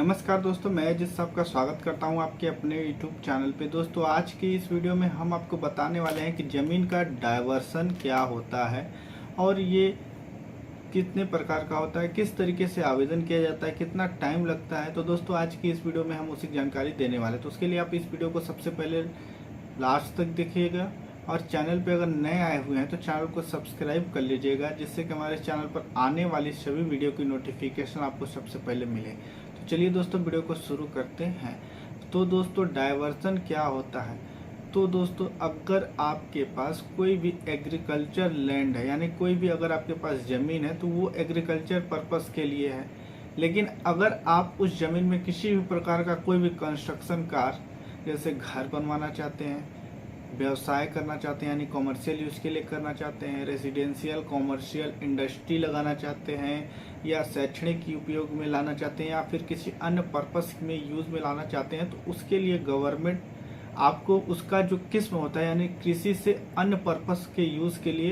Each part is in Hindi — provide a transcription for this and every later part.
नमस्कार दोस्तों, मैं जिस सबका स्वागत करता हूं आपके अपने YouTube चैनल पे। दोस्तों, आज की इस वीडियो में हम आपको बताने वाले हैं कि ज़मीन का डायवर्सन क्या होता है और ये कितने प्रकार का होता है, किस तरीके से आवेदन किया जाता है, कितना टाइम लगता है। तो दोस्तों, आज की इस वीडियो में हम उसी जानकारी देने वाले हैं। तो उसके लिए आप इस वीडियो को सबसे पहले लास्ट तक देखिएगा और चैनल पे अगर नए आए हुए हैं तो चैनल को सब्सक्राइब कर लीजिएगा, जिससे कि हमारे चैनल पर आने वाली सभी वीडियो की नोटिफिकेशन आपको सबसे पहले मिले। तो चलिए दोस्तों, वीडियो को शुरू करते हैं। तो दोस्तों, डायवर्सन क्या होता है? तो दोस्तों, अगर आपके पास कोई भी एग्रीकल्चर लैंड है, यानी कोई भी अगर आपके पास ज़मीन है तो वो एग्रीकल्चर पर्पस के लिए है। लेकिन अगर आप उस ज़मीन में किसी भी प्रकार का कोई भी कंस्ट्रक्शन कार्य, जैसे घर बनवाना चाहते हैं, व्यवसाय करना चाहते हैं, यानी कॉमर्शियल यूज़ के लिए करना चाहते हैं, रेजिडेंशियल कॉमर्शियल इंडस्ट्री लगाना चाहते हैं, या शैक्षणिक उपयोग में लाना चाहते हैं, या फिर किसी अन्य पर्पस में यूज़ में लाना चाहते हैं, तो उसके लिए गवर्नमेंट आपको उसका जो किस्म होता है, यानी कृषि से अन्य पर्पस के यूज़ के लिए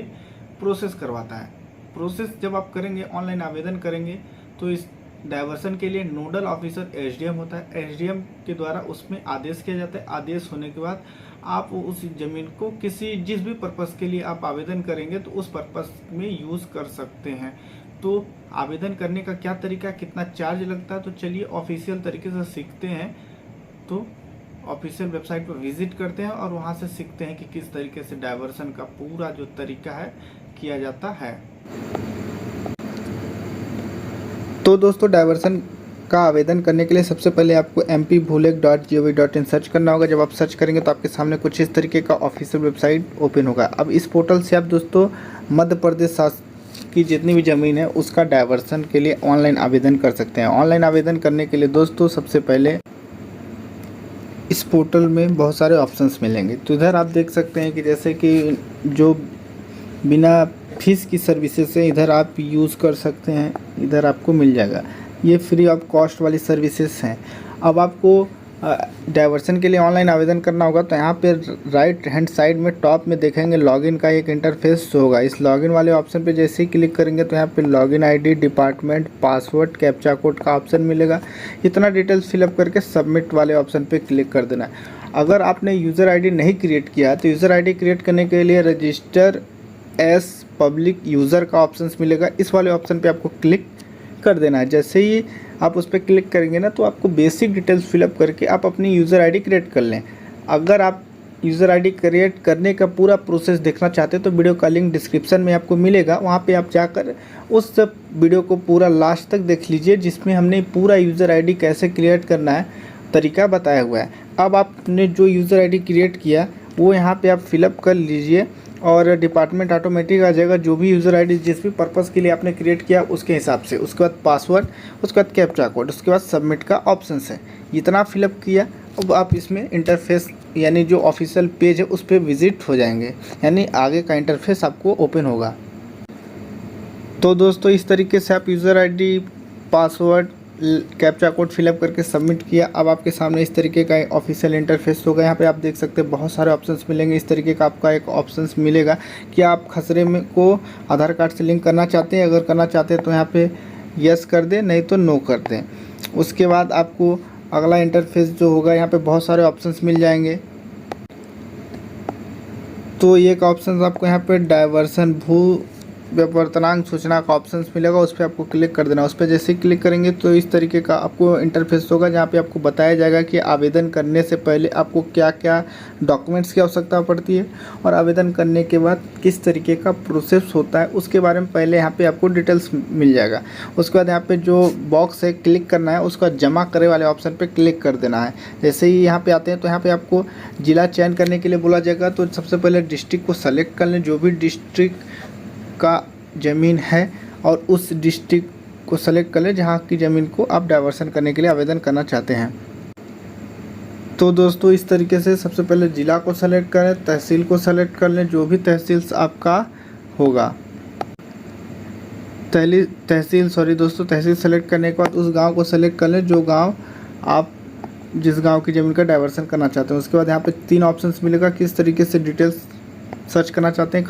प्रोसेस करवाता है। प्रोसेस जब आप करेंगे, ऑनलाइन आवेदन करेंगे, तो इस डायवर्सन के लिए नोडल ऑफिसर एसडीएम होता है। एसडीएम के द्वारा उसमें आदेश किया जाता है। आदेश होने के बाद आप उस ज़मीन को जिस भी पर्पस के लिए आप आवेदन करेंगे तो उस पर्पस में यूज़ कर सकते हैं। तो आवेदन करने का क्या तरीका, कितना चार्ज लगता है, तो चलिए ऑफिशियल तरीके से सीखते हैं। तो ऑफिशियल वेबसाइट पर विजिट करते हैं और वहां से सीखते हैं कि किस तरीके से डायवर्सन का पूरा जो तरीका है किया जाता है। तो दोस्तों, डायवर्सन का आवेदन करने के लिए सबसे पहले आपको mpbhulek.gov.in सर्च करना होगा। जब आप सर्च करेंगे तो आपके सामने कुछ इस तरीके का ऑफिशियल वेबसाइट ओपन होगा। अब इस पोर्टल से आप दोस्तों मध्य प्रदेश शासन की जितनी भी ज़मीन है उसका डायवर्सन के लिए ऑनलाइन आवेदन कर सकते हैं। ऑनलाइन आवेदन करने के लिए दोस्तों सबसे पहले इस पोर्टल में बहुत सारे ऑप्शंस मिलेंगे। तो इधर आप देख सकते हैं कि जैसे कि जो बिना फीस की सर्विसेज है, इधर आप यूज़ कर सकते हैं, इधर आपको मिल जाएगा। ये फ्री ऑफ कॉस्ट वाली सर्विसेज हैं। अब आपको डायवर्सन के लिए ऑनलाइन आवेदन करना होगा तो यहाँ पे राइट हैंड साइड में टॉप में देखेंगे लॉगिन का एक इंटरफेस होगा। इस लॉगिन वाले ऑप्शन पे जैसे ही क्लिक करेंगे तो यहाँ पे login ID, department, password, captcha code का ऑप्शन मिलेगा। इतना डिटेल्स फिलअप करके सबमिट वाले ऑप्शन पे क्लिक कर देना है। अगर आपने यूज़र आई नहीं क्रिएट किया तो यूज़र आई क्रिएट करने के लिए रजिस्टर एस पब्लिक यूज़र का ऑप्शन मिलेगा। इस वाले ऑप्शन पे आपको क्लिक कर देना है। जैसे ही आप उस पर क्लिक करेंगे ना तो आपको बेसिक डिटेल्स फिलअप करके आप अपनी यूज़र आईडी क्रिएट कर लें। अगर आप यूज़र आईडी क्रिएट करने का पूरा प्रोसेस देखना चाहते हैं तो वीडियो का लिंक डिस्क्रिप्शन में आपको मिलेगा। वहाँ पे आप जाकर उस वीडियो को पूरा लास्ट तक देख लीजिए, जिसमें हमने पूरा यूज़र आईडी कैसे क्रिएट करना है तरीका बताया हुआ है। अब आपने जो यूज़र आईडी क्रिएट किया वो यहाँ पे आप फिलअप कर लीजिए और डिपार्टमेंट ऑटोमेटिक आ जाएगा, जो भी यूज़र आईडी जिस भी पर्पस के लिए आपने क्रिएट किया उसके हिसाब से। उसके बाद पासवर्ड, उसके बाद कैप्चा कोड, उसके बाद सबमिट का ऑप्शन है। इतना फिलअप किया, अब आप इसमें इंटरफेस यानी जो ऑफिशियल पेज है उस पर विजिट हो जाएंगे, यानी आगे का इंटरफेस आपको ओपन होगा। तो दोस्तों, इस तरीके से आप user I, password, captcha code fill up करके सबमिट किया। अब आपके सामने इस तरीके का एक ऑफिशियल इंटरफेस होगा। यहाँ पे आप देख सकते हैं बहुत सारे ऑप्शंस मिलेंगे। इस तरीके का आपका एक ऑप्शंस मिलेगा कि आप खसरे में को आधार कार्ड से लिंक करना चाहते हैं। अगर करना चाहते हैं तो यहाँ पे यस कर दें, नहीं तो नो कर दें। उसके बाद आपको अगला इंटरफेस जो होगा, यहाँ पर बहुत सारे ऑप्शंस मिल जाएंगे। तो एक ऑप्शन आपको यहाँ पर डायवर्सन भू विवर्तनांक सूचना का ऑप्शन मिलेगा, उस पर आपको क्लिक कर देना। उस पर जैसे ही क्लिक करेंगे तो इस तरीके का आपको इंटरफेस होगा, जहाँ पे आपको बताया जाएगा कि आवेदन करने से पहले आपको क्या क्या डॉक्यूमेंट्स की आवश्यकता पड़ती है और आवेदन करने के बाद किस तरीके का प्रोसेस होता है उसके बारे में पहले यहाँ पे आपको डिटेल्स मिल जाएगा। उसके बाद यहाँ पे जो बॉक्स है क्लिक करना है, उसका जमा करे वाले ऑप्शन पर क्लिक कर देना है। जैसे ही यहाँ पर आते हैं तो यहाँ पर आपको जिला चयन करने के लिए बोला जाएगा। तो सबसे पहले डिस्ट्रिक्ट को सेलेक्ट कर लें, जो भी डिस्ट्रिक्ट का ज़मीन है, और उस डिस्ट्रिक्ट को सेलेक्ट कर लें जहाँ की ज़मीन को आप डायवर्सन करने के लिए आवेदन करना चाहते हैं। तो दोस्तों, इस तरीके से सबसे पहले ज़िला को सेलेक्ट करें, तहसील को सेलेक्ट कर लें, जो भी तहसील आपका होगा। तहसील सेलेक्ट करने के बाद उस गांव को सेलेक्ट कर लें जो गांव आप जिस गांव की ज़मीन का डायवर्सन करना चाहते हैं। उसके बाद यहाँ पे 3 ऑप्शंस मिलेगा, किस तरीके से डिटेल्स सर्च करना चाहते हैं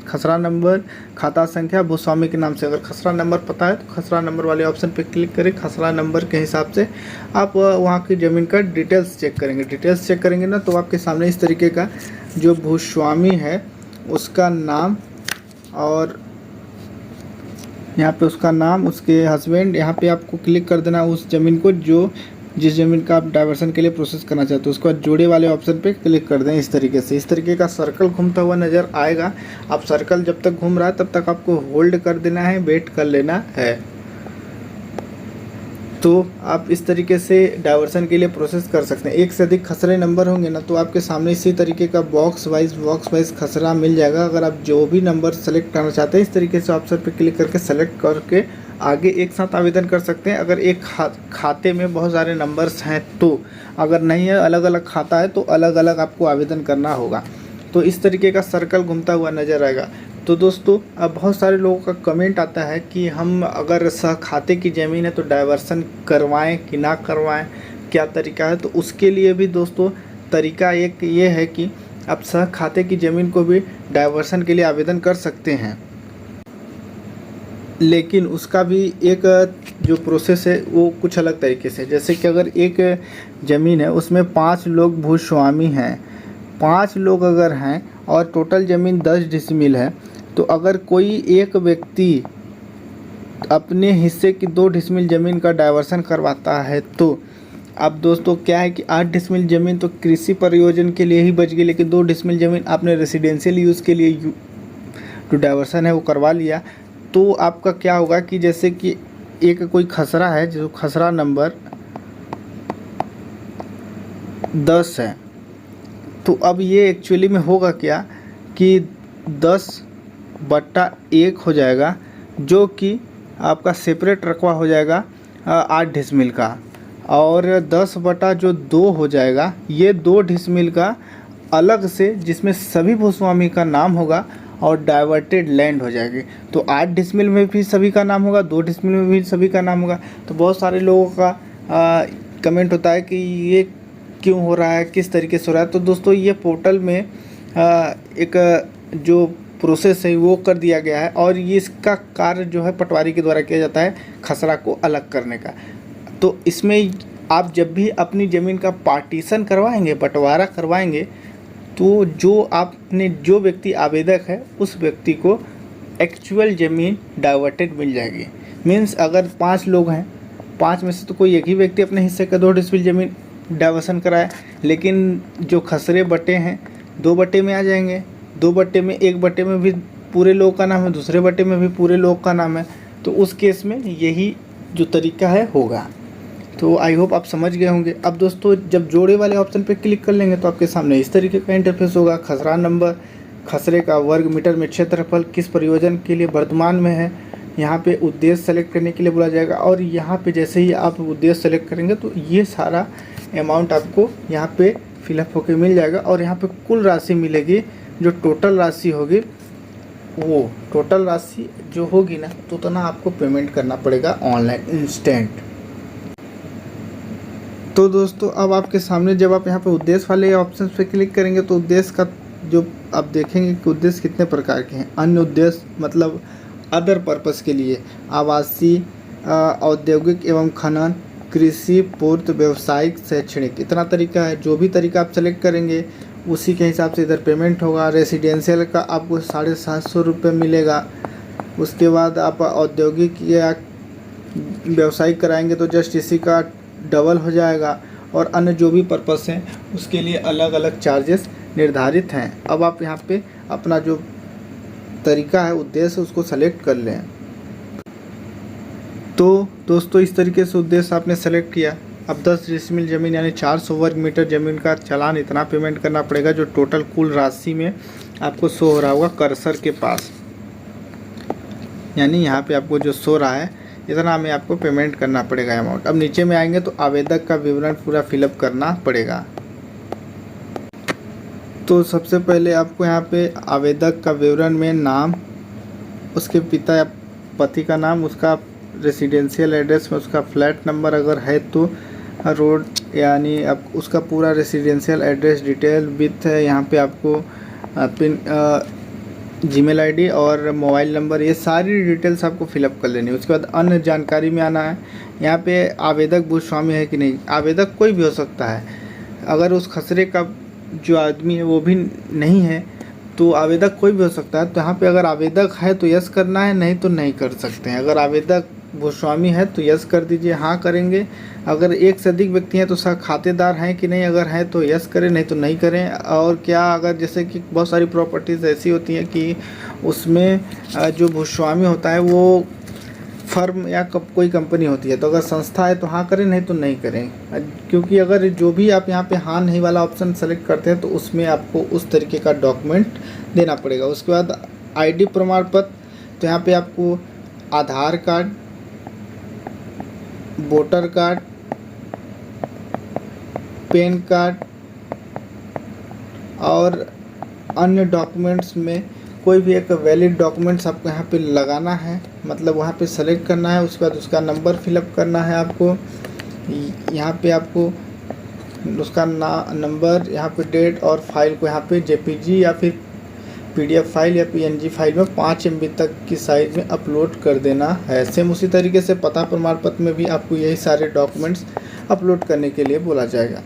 खसरा नंबर, खाता संख्या भूस्वामी के नाम से। अगर खसरा नंबर पता है तो खसरा नंबर वाले ऑप्शन पे क्लिक करें। खसरा नंबर के हिसाब से आप वहाँ की ज़मीन का डिटेल्स चेक करेंगे। डिटेल्स चेक करेंगे ना तो आपके सामने इस तरीके का जो भूस्वामी है उसका नाम और यहाँ पे उसका नाम, उसके हस्बैंड, यहाँ पे आपको क्लिक कर देना उस ज़मीन को जिस ज़मीन का आप डाइवर्सन के लिए प्रोसेस करना चाहते हो। उसके बाद जोड़े वाले ऑप्शन पे क्लिक कर दें। इस तरीके से, इस तरीके का सर्कल घूमता हुआ नज़र आएगा। आप सर्कल जब तक घूम रहा है तब तक आपको होल्ड कर देना है, वेट कर लेना है। तो आप इस तरीके से डाइवर्सन के लिए प्रोसेस कर सकते हैं। एक से अधिक खसरे नंबर होंगे ना तो आपके सामने इसी तरीके का बॉक्स वाइज खसरा मिल जाएगा। अगर आप जो भी नंबर सेलेक्ट करना चाहते हैं इस तरीके से ऑप्शन पे क्लिक करके सेलेक्ट करके आगे एक साथ आवेदन कर सकते हैं। अगर एक खाते में बहुत सारे नंबर्स हैं तो, अगर नहीं है अलग अलग खाता है तो अलग अलग आपको आवेदन करना होगा। तो इस तरीके का सर्कल घूमता हुआ नज़र आएगा। तो दोस्तों अब बहुत सारे लोगों का कमेंट आता है कि हम अगर सह खाते की ज़मीन है तो डाइवर्सन करवाएं कि ना करवाएं, क्या तरीका है। तो उसके लिए भी दोस्तों तरीका एक ये है कि आप सह खाते की ज़मीन को भी डाइवर्सन के लिए आवेदन कर सकते हैं, लेकिन उसका भी एक जो प्रोसेस है वो कुछ अलग तरीके से। जैसे कि अगर एक ज़मीन है उसमें 5 लोग भूस्वामी हैं, 5 लोग अगर हैं और टोटल ज़मीन 10 डिसमिल है, तो अगर कोई एक व्यक्ति अपने हिस्से की 2 डिसमिल ज़मीन का डाइवर्सन करवाता है तो अब दोस्तों क्या है कि 8 डिसमिल ज़मीन तो कृषि प्रयोजन के लिए ही बच गई, लेकिन 2 डिसमिल ज़मीन आपने रेसिडेंशियल यूज़ के लिए जो डाइवर्सन है वो करवा लिया। तो आपका क्या होगा कि जैसे कि एक कोई खसरा है जो खसरा नंबर 10 है, तो अब ये एक्चुअली में होगा क्या कि 10/1 हो जाएगा, जो कि आपका सेपरेट रकबा हो जाएगा 8 डिसमिल का, और 10/2 हो जाएगा ये 2 डिसमिल का अलग से, जिसमें सभी भूस्वामी का नाम होगा और डाइवर्टेड लैंड हो जाएगी। तो 8 डिसमिल में भी सभी का नाम होगा, 2 डिसमिल में भी सभी का नाम होगा। तो बहुत सारे लोगों का कमेंट होता है कि ये क्यों हो रहा है, किस तरीके से हो रहा है। तो दोस्तों ये पोर्टल में एक जो प्रोसेस है वो कर दिया गया है, और ये इसका कार्य जो है पटवारी के द्वारा किया जाता है खसरा को अलग करने का। तो इसमें आप जब भी अपनी ज़मीन का पार्टीशन करवाएंगे, बंटवारा करवाएंगे, तो जो व्यक्ति आवेदक है उस व्यक्ति को एक्चुअल ज़मीन डाइवर्टेड मिल जाएगी। मीन्स अगर 5 लोग हैं, 5 में से तो कोई एक ही व्यक्ति अपने हिस्से का 2 डिसमिल ज़मीन डाइवर्सन कराए, लेकिन जो खसरे बटे हैं 2 बटे में आ जाएंगे। 2 बटे में, 1 बटे में भी पूरे लोग का नाम है, दूसरे बटे में भी पूरे लोग का नाम है। तो उस केस में यही जो तरीका है होगा। तो आई होप आप समझ गए होंगे। अब दोस्तों जब जोड़े वाले ऑप्शन पे क्लिक कर लेंगे तो आपके सामने इस तरीके का इंटरफेस होगा। खसरा नंबर, खसरे का वर्ग मीटर में क्षेत्रफल, किस प्रयोजन के लिए वर्तमान में है, यहाँ पे उद्देश्य सेलेक्ट करने के लिए बोला जाएगा। और यहाँ पे जैसे ही आप उद्देश्य सेलेक्ट करेंगे तो ये सारा अमाउंट आपको यहाँ पे फिलअप होके मिल जाएगा, और यहाँ पे कुल राशि मिलेगी। जो टोटल राशि होगी, वो टोटल राशि जो होगी ना तो उतना आपको पेमेंट करना पड़ेगा ऑनलाइन इंस्टेंट। तो दोस्तों अब आपके सामने जब आप यहाँ पे उद्देश्य वाले ऑप्शन पे क्लिक करेंगे तो उद्देश्य का जो आप देखेंगे कि उद्देश्य कितने प्रकार के हैं। अन्य उद्देश्य मतलब अदर पर्पस के लिए, आवासीय, औद्योगिक एवं खनन, कृषि, पूर्त, व्यावसायिक, शैक्षणिक, इतना तरीका है। जो भी तरीका आप सेलेक्ट करेंगे उसी के हिसाब से इधर पेमेंट होगा। रेसिडेंशियल का आपको 750 रुपये मिलेगा। उसके बाद आप औद्योगिक या व्यावसायिक कराएंगे तो जस्ट इसी का डबल हो जाएगा, और अन्य जो भी पर्पस हैं उसके लिए अलग अलग चार्जेस निर्धारित हैं। अब आप यहाँ पे अपना जो तरीका है, उद्देश्य, उसको सेलेक्ट कर लें। तो दोस्तों इस तरीके से उद्देश्य आपने सेलेक्ट किया। अब 10 डिसमिल ज़मीन यानी 400 वर्ग मीटर ज़मीन का चालान इतना पेमेंट करना पड़ेगा, जो टोटल कुल राशि में आपको शो हो रहा होगा कर्सर के पास, यानी यहाँ पे आपको जो शो रहा है इतना में आपको पेमेंट करना पड़ेगा अमाउंट। अब नीचे में आएंगे तो आवेदक का विवरण पूरा फिलअप करना पड़ेगा। तो सबसे पहले आपको यहाँ पे आवेदक का विवरण में नाम, उसके पिता या पति का नाम, उसका रेसिडेंशियल एड्रेस में उसका फ्लैट नंबर अगर है तो रोड, यानी आप उसका पूरा रेसिडेंशियल एड्रेस डिटेल विथ है यहाँ पे आपको पिन, जीमेल आईडी और मोबाइल नंबर, ये सारी डिटेल्स आपको फिलअप कर लेनी है। उसके बाद अन्य जानकारी में आना है। यहाँ पे आवेदक भूस्वामी है कि नहीं, आवेदक कोई भी हो सकता है। अगर उस खसरे का जो आदमी है वो भी नहीं है तो आवेदक कोई भी हो सकता है। तो यहाँ पे अगर आवेदक है तो यस करना है, नहीं तो नहीं कर सकते हैं। अगर आवेदक भूस्वामी है तो यस कर दीजिए, हाँ करेंगे। अगर एक से अधिक व्यक्ति हैं तो सर खातेदार हैं कि नहीं, अगर हैं तो यस करें, नहीं तो नहीं करें। और क्या, अगर जैसे कि बहुत सारी प्रॉपर्टीज़ ऐसी होती हैं कि उसमें जो भूस्वामी होता है वो फर्म या कोई कंपनी होती है, तो अगर संस्था है तो हाँ करें, नहीं तो नहीं करें। क्योंकि अगर जो भी आप यहाँ पे हाँ नहीं वाला ऑप्शन सेलेक्ट करते हैं तो उसमें आपको उस तरीके का डॉक्यूमेंट देना पड़ेगा। उसके बाद आईडी प्रमाण पत्र, तो यहाँ पे आपको Aadhaar card, voter card, PAN card और अन्य डॉक्यूमेंट्स में कोई भी एक वैलिड डॉक्यूमेंट्स आपको यहाँ पे लगाना है, मतलब वहाँ पे सेलेक्ट करना है। उसके बाद उसका नंबर फिलअप करना है आपको। यहाँ पे आपको उसका नंबर, यहाँ पे डेट और फाइल को यहाँ पे जेपीजी या फिर पीडीएफ फाइल या पीएनजी फाइल में 5 MB तक की साइज़ में अपलोड कर देना है। सेम उसी तरीके से पता प्रमाण पत्र में भी आपको यही सारे डॉक्यूमेंट्स अपलोड करने के लिए बोला जाएगा।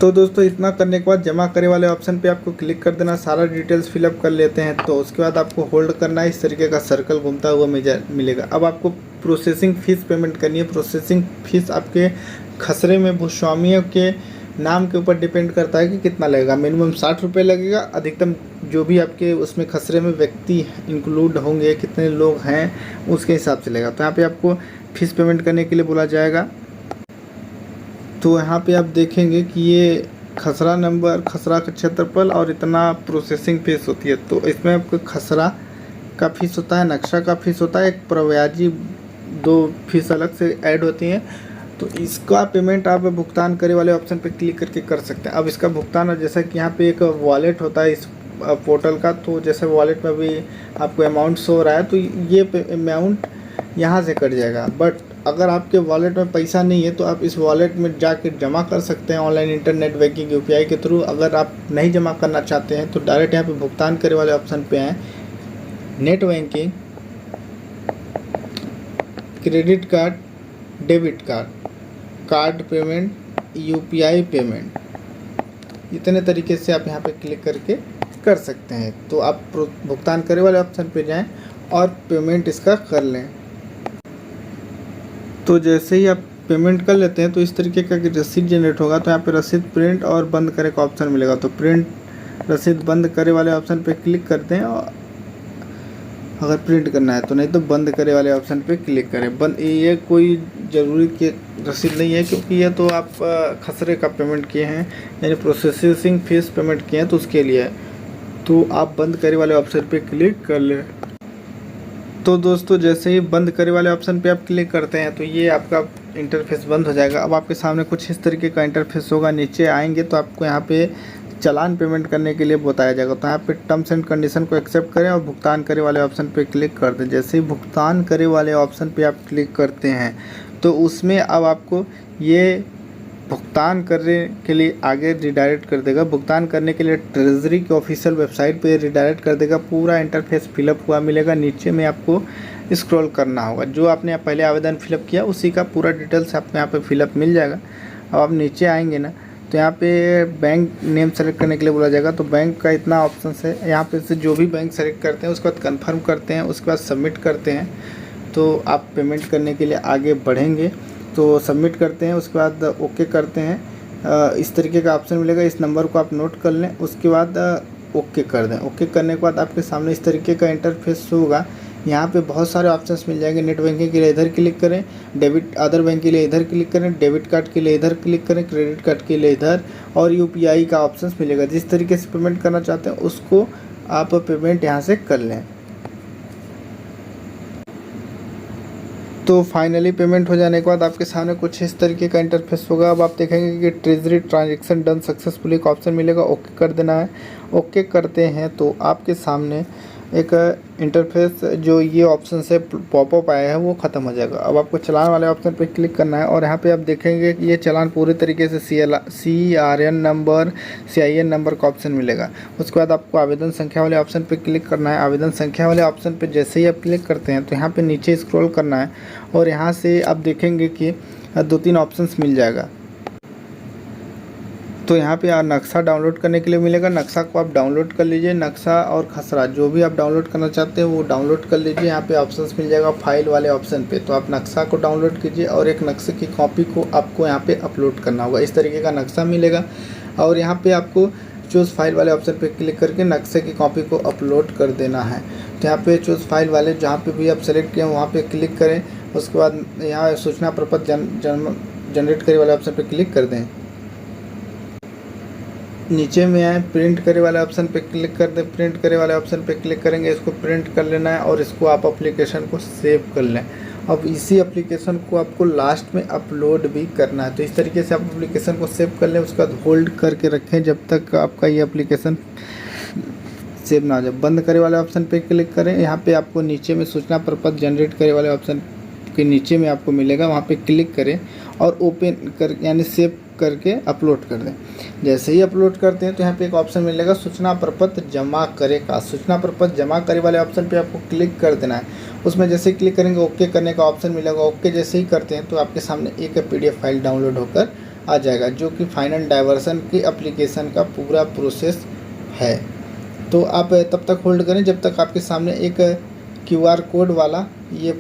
तो दोस्तों इतना करने के बाद जमा करे वाले ऑप्शन पे आपको क्लिक कर देना, सारा डिटेल्स फिलअप कर लेते हैं। तो उसके बाद आपको होल्ड करना है, इस तरीके का सर्कल घूमता हुआ मिलेगा। अब आपको प्रोसेसिंग फ़ीस पेमेंट करनी है। प्रोसेसिंग फ़ीस आपके खसरे में भूस्वामियों के नाम के ऊपर डिपेंड करता है कि कितना लगेगा। मिनिमम 60 रुपये लगेगा, अधिकतम जो भी आपके उसमें खसरे में व्यक्ति इंक्लूड होंगे, कितने लोग हैं उसके हिसाब से लगेगा। तो यहाँ पे आपको फ़ीस पेमेंट करने के लिए बोला जाएगा। तो यहाँ पे आप देखेंगे कि ये खसरा नंबर, खसरा का क्षेत्रफल और इतना प्रोसेसिंग फ़ीस होती है। तो इसमें आपको खसरा का फ़ीस होता है, नक्शा का फ़ीस होता है, एक प्रव्याजी 2 फ़ीस अलग से ऐड होती हैं। तो इसका पेमेंट आप भुगतान करे वाले ऑप्शन पे क्लिक करके कर सकते हैं। अब इसका भुगतान, जैसा कि यहाँ पे एक वॉलेट होता है इस पोर्टल का, तो जैसे वॉलेट में भी आपको अमाउंट शो हो रहा है तो ये अमाउंट यहाँ से कट जाएगा। बट अगर आपके वॉलेट में पैसा नहीं है तो आप इस वॉलेट में जाके जमा कर सकते हैं ऑनलाइन इंटरनेट बैंकिंग यूपीआई के थ्रू। अगर आप नहीं जमा करना चाहते हैं तो डायरेक्ट यहाँ पे भुगतान करे वाले ऑप्शन पे आएँ, net banking, credit card, debit card, card payment, UPI payment, इतने तरीके से आप यहाँ पे क्लिक करके कर सकते हैं। तो आप भुगतान करे वाले ऑप्शन पे जाएं और पेमेंट इसका कर लें। तो जैसे ही आप पेमेंट कर लेते हैं तो इस तरीके का रसीद जनरेट होगा। तो यहाँ पे रसीद प्रिंट और बंद करे का ऑप्शन मिलेगा। तो प्रिंट रसीद बंद करे वाले ऑप्शन पे क्लिक करते हैं, और अगर प्रिंट करना है तो, नहीं तो बंद करे वाले ऑप्शन पे क्लिक करें। बंद, ये कोई ज़रूरी की रसीद नहीं है क्योंकि ये तो आप खसरे का पेमेंट किए हैं, यानी प्रोसेसिंग फ़ीस पेमेंट किए हैं तो उसके लिए है। तो आप बंद करे वाले ऑप्शन पे क्लिक कर लें। तो दोस्तों जैसे ही बंद करे वाले ऑप्शन पे आप क्लिक करते हैं तो ये आपका इंटरफेस बंद हो जाएगा। अब आपके सामने कुछ इस तरीके का इंटरफेस होगा। नीचे आएंगे तो आपको यहाँ पे चालान पेमेंट करने के लिए बताया जाएगा। तो यहाँ पे टर्म्स एंड कंडीशन को एक्सेप्ट करें और भुगतान करे वाले ऑप्शन पे क्लिक कर दें। जैसे ही भुगतान करे वाले ऑप्शन पे आप क्लिक करते हैं तो उसमें अब आपको ये भुगतान करने के लिए आगे रिडायरेक्ट कर देगा। भुगतान करने के लिए ट्रेजरी के ऑफिशियल वेबसाइट पे रिडायरेक्ट कर देगा। पूरा इंटरफेस फिलअप हुआ मिलेगा। नीचे में आपको स्क्रॉल करना होगा, जो आपने पहले आवेदन फिलअप किया उसी का पूरा डिटेल्स आपको यहाँ पे फिलअप मिल जाएगा। अब आप नीचे आएंगे ना तो यहाँ पे बैंक नेम सेलेक्ट करने के लिए बोला जाएगा। तो बैंक का इतना ऑप्शन है, यहाँ पे से जो भी बैंक सेलेक्ट करते हैं उसके बाद कन्फर्म करते हैं, उसके बाद सबमिट करते हैं। तो आप पेमेंट करने के लिए आगे बढ़ेंगे तो सबमिट करते हैं, उसके बाद ओके करते हैं। इस तरीके का ऑप्शन मिलेगा, इस नंबर को आप नोट कर लें, उसके बाद ओके कर दें। ओके करने के बाद आपके सामने इस तरीके का इंटरफेस होगा। यहाँ पे बहुत सारे ऑप्शंस मिल जाएंगे। नेट बैंकिंग के लिए इधर क्लिक करें, डेबिट अदर बैंक के लिए इधर क्लिक करें, डेबिट कार्ड के लिए इधर क्लिक करें, क्रेडिट कार्ड के लिए इधर, और यूपीआई का ऑप्शंस मिलेगा। जिस तरीके से पेमेंट करना चाहते हैं उसको आप पेमेंट यहाँ से कर लें। तो फाइनली पेमेंट हो जाने के बाद आपके सामने कुछ इस तरीके का इंटरफेस होगा। अब आप देखेंगे कि ट्रेजरी ट्रांजैक्शन डन सक्सेसफुली का ऑप्शन मिलेगा, ओके कर देना है। ओके करते हैं तो आपके सामने एक इंटरफेस जो ये ऑप्शन से पॉपअप आया है वो ख़त्म हो जाएगा। अब आपको चालान वाले ऑप्शन पे क्लिक करना है और यहाँ पे आप देखेंगे कि ये चालान पूरे तरीके से CRN नंबर, CIN नंबर का ऑप्शन मिलेगा। उसके बाद आपको आवेदन संख्या वाले ऑप्शन पे क्लिक करना है। आवेदन संख्या वाले ऑप्शन पे जैसे ही आप क्लिक करते हैं तो यहाँ पे नीचे स्क्रॉल करना है और यहाँ से आप देखेंगे कि 2-3 ऑप्शंस मिल जाएगा। तो यहाँ पे नक्शा डाउनलोड करने के लिए मिलेगा, नक्शा को आप डाउनलोड कर लीजिए। नक्शा और खसरा जो भी आप डाउनलोड करना चाहते हैं वो डाउनलोड कर लीजिए। यहाँ पे ऑप्शंस मिल जाएगा फाइल वाले ऑप्शन पे, तो आप नक्शा को डाउनलोड कीजिए और एक नक्शे की कॉपी को आपको यहाँ पे अपलोड करना होगा। इस तरीके का नक्शा मिलेगा और यहाँ पे आपको चूज़ फाइल वाले ऑप्शन पे क्लिक करके नक्शे की कॉपी को अपलोड कर देना है। तो यहाँ पे चूज़ फाइल वाले जहाँ पे भी आप सेलेक्ट किए वहाँ पे क्लिक करें। उसके बाद यहाँ सूचना प्रपत्र जनरेट करे वाले ऑप्शन पे क्लिक कर दें। नीचे में आए प्रिंट करे वाले ऑप्शन पे क्लिक कर दें। प्रिंट करे वाले ऑप्शन पे क्लिक करेंगे, इसको प्रिंट कर लेना है और इसको आप एप्लीकेशन को सेव कर लें। अब इसी एप्लीकेशन को आपको लास्ट में अपलोड भी करना है। तो इस तरीके से आप एप्लीकेशन को सेव कर लें, उसके बाद होल्ड करके रखें जब तक आपका ये एप्लीकेशन सेव ना हो जाए। बंद करे वाले ऑप्शन पे क्लिक करें। यहाँ पे आपको नीचे में सूचना प्रपत्र जनरेट करे वाले ऑप्शन के नीचे में आपको मिलेगा, वहाँ पे क्लिक करें और ओपन कर यानी सेव करके अपलोड कर दें। जैसे ही अपलोड करते हैं तो यहाँ पे एक ऑप्शन मिलेगा सूचना प्रपत्र जमा करे का। सूचना प्रपत्र जमा करे वाले ऑप्शन पे आपको क्लिक कर देना है। उसमें जैसे ही क्लिक करेंगे ओके करने का ऑप्शन मिलेगा। ओके जैसे ही करते हैं तो आपके सामने एक PDF फाइल डाउनलोड होकर आ जाएगा, जो कि फाइनल डायवर्सन की एप्लीकेशन का पूरा प्रोसेस है। तो आप तब तक होल्ड करें जब तक आपके सामने एक QR कोड वाला ये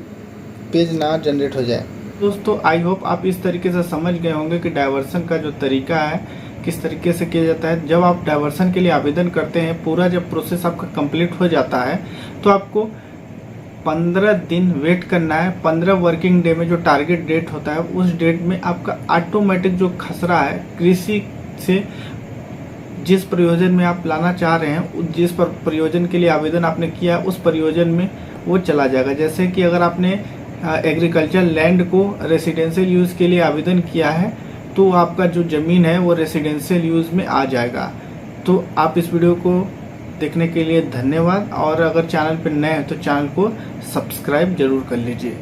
पेज ना जनरेट हो जाए। दोस्तों आई होप आप इस तरीके से समझ गए होंगे कि डायवर्सन का जो तरीका है किस तरीके से किया जाता है। जब आप डायवर्सन के लिए आवेदन करते हैं, पूरा जब प्रोसेस आपका कंप्लीट हो जाता है तो आपको 15 दिन वेट करना है। 15 वर्किंग डे में जो टारगेट डेट होता है उस डेट में आपका ऑटोमेटिक जो खसरा है कृषि से जिस प्रयोजन में आप लाना चाह रहे हैं, जिस प्रयोजन के लिए आवेदन आपने किया है उस प्रयोजन में वो चला जाएगा। जैसे कि अगर आपने एग्रीकल्चर लैंड को रेसिडेंशियल यूज़ के लिए आवेदन किया है तो आपका जो ज़मीन है वो रेसिडेंशियल यूज़ में आ जाएगा। तो आप इस वीडियो को देखने के लिए धन्यवाद और अगर चैनल पर नए हैं तो चैनल को सब्सक्राइब जरूर कर लीजिए।